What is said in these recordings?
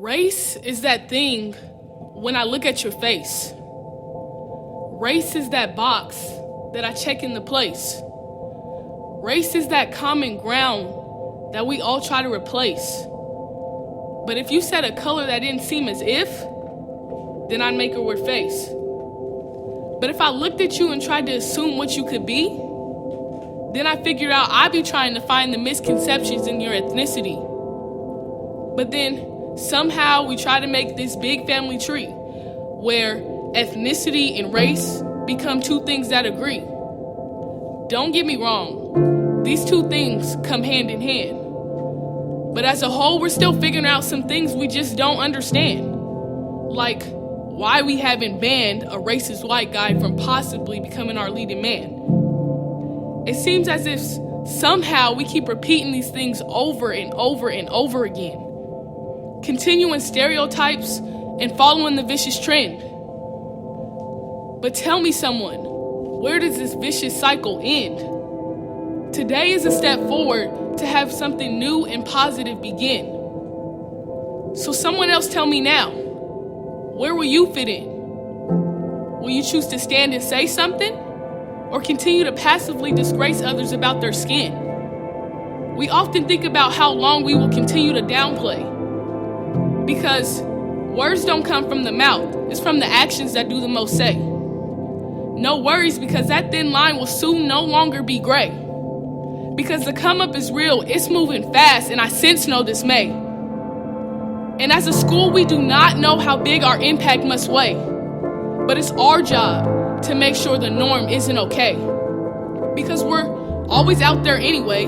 Race is that thing when I look at your face. Race is that box that I check in the place. Race is that common ground that we all try to replace. But if you said a color that didn't seem as if, then I'd make her wear face. But if I looked at you and tried to assume what you could be, then I figured out I'd be trying to find the misconceptions in your ethnicity. But then somehow we try to make this big family tree where ethnicity and race become two things that agree. Don't get me wrong, these two things come hand in hand. But as a whole, we're still figuring out some things we just don't understand. Like why we haven't banned a racist white guy from possibly becoming our leading man. It seems as if somehow we keep repeating these things over and over and over again, continuing stereotypes and following the vicious trend. But tell me someone, where does this vicious cycle end? Today is a step forward to have something new and positive begin. So someone else tell me now, where will you fit in? Will you choose to stand and say something? Or continue to passively disgrace others about their skin? We often think about how long we will continue to downplay. Because words don't come from the mouth, it's from the actions that do the most say. No worries, because that thin line will soon no longer be gray. Because the come up is real, it's moving fast, and I sense no dismay. And as a school, we do not know how big our impact must weigh. But it's our job to make sure the norm isn't okay. Because we're always out there anyway,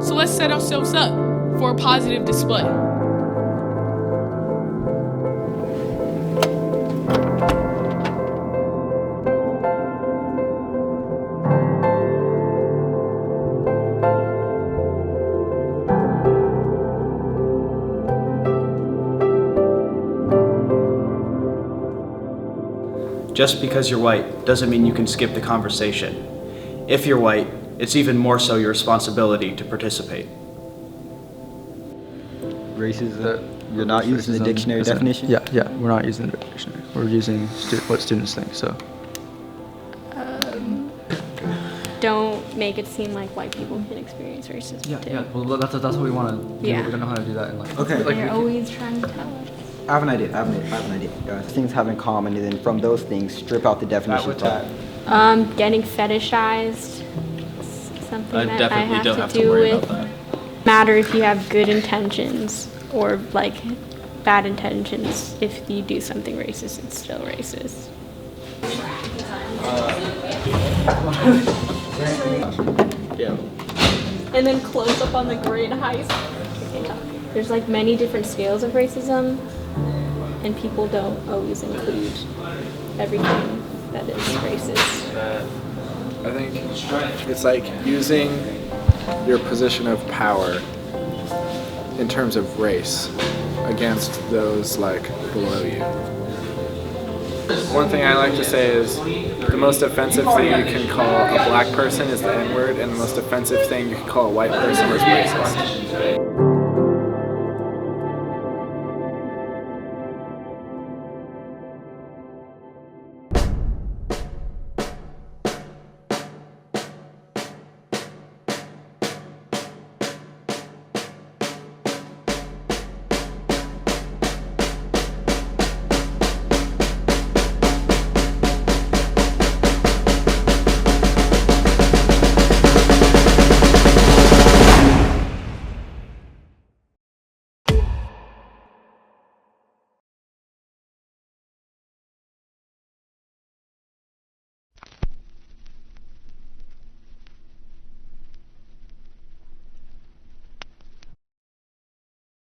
so let's set ourselves up for a positive display. Just because you're white doesn't mean you can skip the conversation. If you're white, it's even more so your responsibility to participate. Racism, you're not using the dictionary definition? Yeah, we're not using the dictionary. We're using what students think, so. Don't make it seem like white people can experience racism too. Yeah, well that's what we want to do. Yeah. We don't know how to do that. And Okay. They're always trying to tell us. I have an idea. Things have in common, and then from those things, strip out the definition. Getting fetishized, something I that definitely I have don't to have do to worry with. about that. Matter if you have good intentions or like bad intentions. If you do something racist, it's still racist. And then close up on the great heist. There's like many different scales of racism, and people don't always include everything that is racist. I think it's like using your position of power in terms of race against those like below you. One thing I like to say is the most offensive thing you can call a black person is the N-word, and the most offensive thing you can call a white person is racist.